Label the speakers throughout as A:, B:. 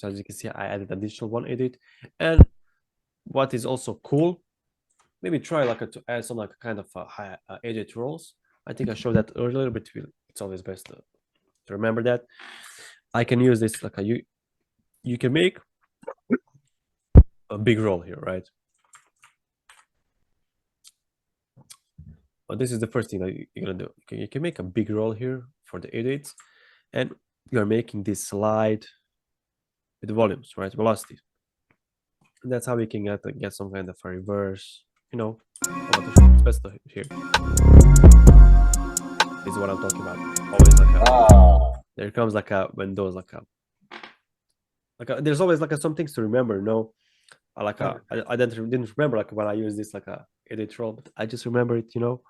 A: So as you can see, I added additional one edit. And what is also cool, maybe try like to add some like kind of high edit rolls. I think I showed that earlier, but it's always best to remember that. I can use this like you can make a big roll here, right? But this is the first thing that you're gonna do. You can make a big roll here for the edits, and you're making this slide with volumes, right? Velocity. And that's how we can get some kind of a reverse, you know. It's best to here. This is what I'm talking about. Always like there comes like a Windows there's always like some things to remember, no? I didn't remember like when I use this like a edit roll, but I just remember it, you know,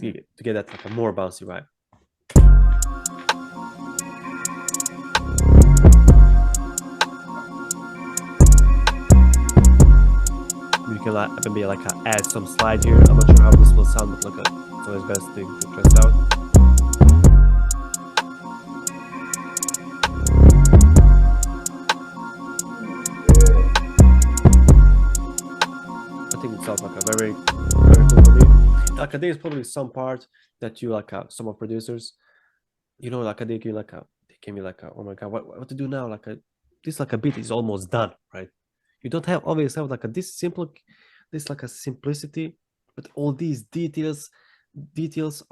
A: to get that like a more bouncy vibe. You can maybe like add some slide here. I'm not sure how this will sound, but it's always best to test out. I think it sounds like a very cool for me. Like there's probably some part that you some of producers, you know, like they give me oh my god, what to do now? This a beat is almost done, right? You don't always have this simplicity, but all these details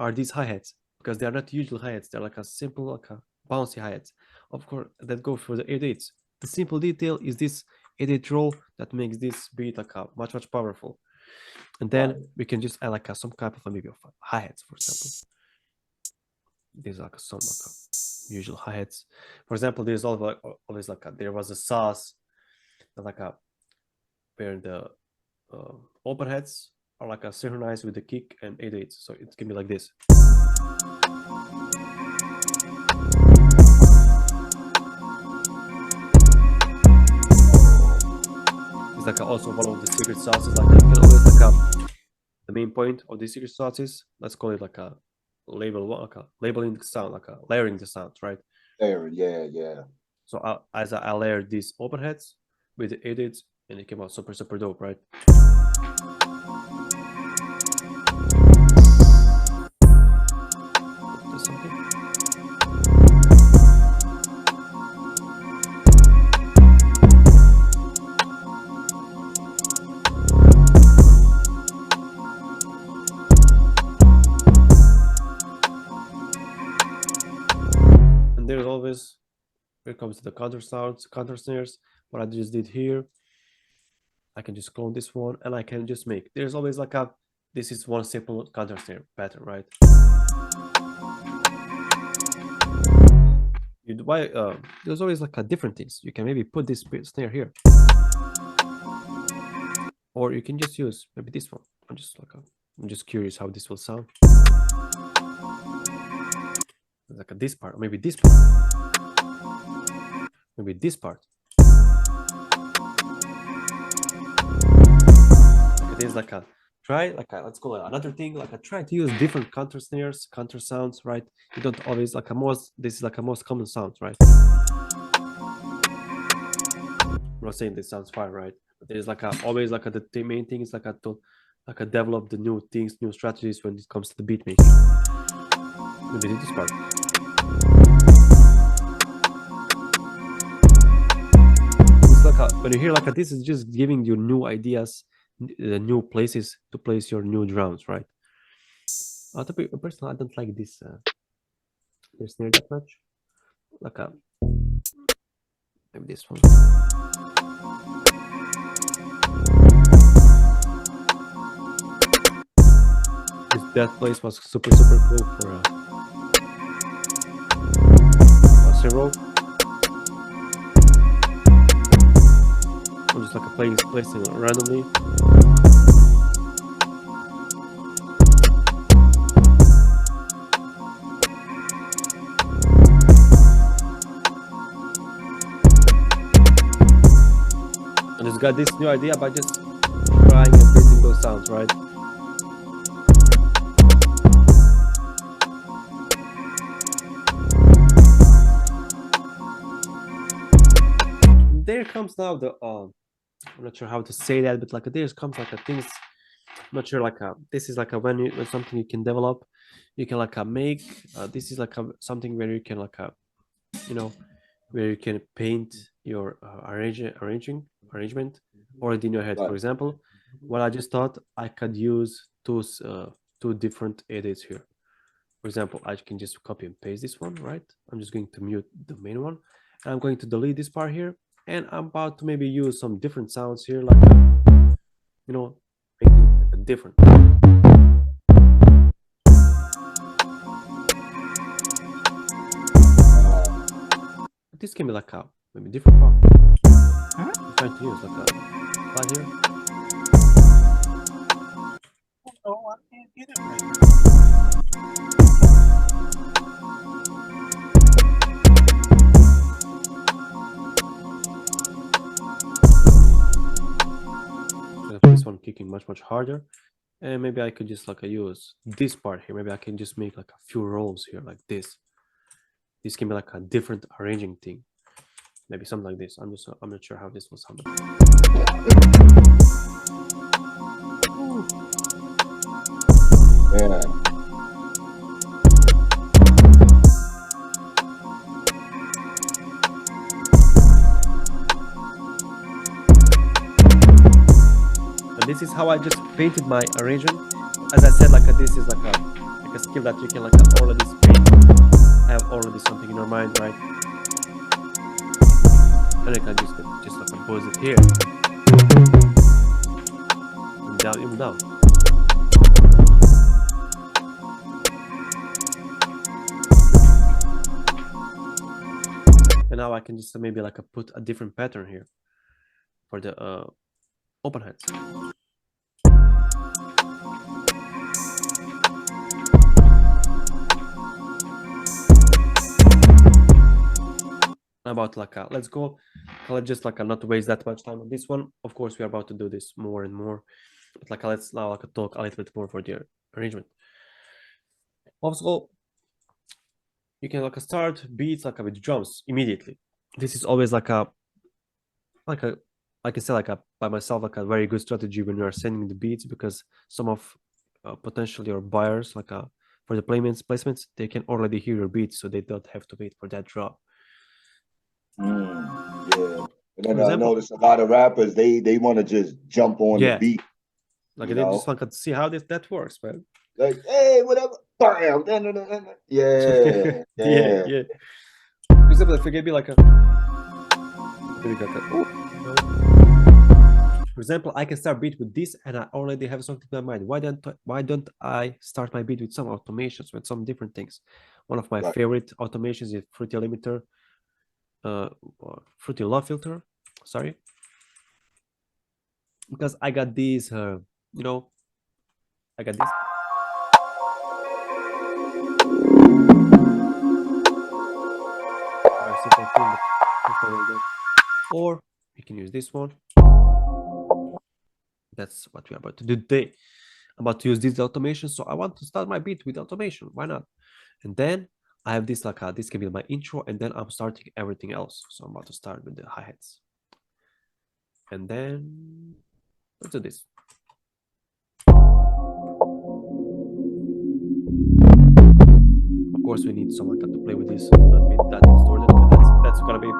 A: are these hi-hats, because they are not usual hi-hats. They're like a simple bouncy hi-hats, of course, that go for the edits. The simple detail is this edit roll that makes this beat much powerful. And then we can just add some type of maybe of hi-hats, for example. These are some usual hi-hats. For example, there's always there was a sauce where the overheads are synchronized with the kick and 8/8. So it's gonna be like this. It's also one of the secret sauces. You can always the main point of the secret sauces. Let's call it a labeling the sound, layering the sounds, right?
B: Yeah.
A: So as I layered these overheads with the edits, and it came out super dope, right? And there's always, here comes the counter sounds, counter snares. What I just did here, I can just clone this one, and I can just make. There's always this is one simple counter snare pattern, right? There's always different things. You can maybe put this snare here, or you can just use maybe this one. I'm just curious how this will sound. This part, maybe this part, maybe this part. It is try let's call it another thing. Try to use different counter snares, counter sounds, right? You don't always this is a most common sound, right? I'm not saying this sounds fine, right? But there's always the main thing is to develop the new things, new strategies when it comes to the beat making. Maybe this part. It's when you hear this, is just giving you new ideas, new places to place your new drums, right? Personally, I don't like this snare that much. Maybe this one. That place was super cool for a zero. I'm just placing it randomly. I just got this new idea by just trying and placing those sounds, right? there comes now the I'm not sure how to say that, but like there comes like a things. I'm not sure like this is like a when something you can develop, you can like make. This is like something where you can like you know where you can paint your arrangement already in your head. For
B: Right.
A: example, what I just thought I could use two different edits here. For example, I can just copy and paste this one, right? I'm just going to mute the main one. And I'm going to delete this part here. And I'm about to maybe use some different sounds here, like, making a different. This can be like a maybe different part. I'm trying to use like a part here.
C: Oh, I can't get it right now.
A: This one kicking much harder. And maybe I could just like use this part here. Maybe I can just make like a few rolls here like this. This can be like a different arranging thing. Maybe something like this. I'm not sure how this will sound.
B: Yeah.
A: And this is how I just painted my arrangement. As I said, like this is like a skill that you can like already paint, have already something in your mind, right? And I can just like pose it here, and down, even down. And now I can just maybe like put a different pattern here for the open hands. About like let's go, let's just like not waste that much time on this one. Of course, we are about to do this more and more, but like let's now like talk a little bit more for the arrangement. Also, you can like start beats like with drums immediately. This is always like a like I said, like by myself, like a very good strategy when you are sending the beats, because some of potentially your buyers like for the placements, they can already hear your beats, so they don't have to wait for that drop.
B: Yeah. And then I
A: example,
B: notice a lot of rappers, they want to just jump on the
A: yeah,
B: beat.
A: like they just like to see how that works, man.
B: Like, hey, whatever. Bam. Yeah.
A: Yeah,
B: Yeah.
A: yeah. For example, if you give me like a for example, I can start beat with this, and I already have something in my mind. Why don't I start my beat with some automations, with some different things? One of my
B: Right.
A: favorite automations is Fruity Limiter, Fruity Love Filter. Sorry, because I got these. I got this. Or we can use this one. That's what we're about to do today. I'm about to use this automation, so I want to start my beat with automation. Why not? And then I have this like this can be my intro, and then I'm starting everything else. So I'm about to start with the hi-hats, and then let's do this. Of course, we need someone to play with this, not be that distorted. But that's gonna be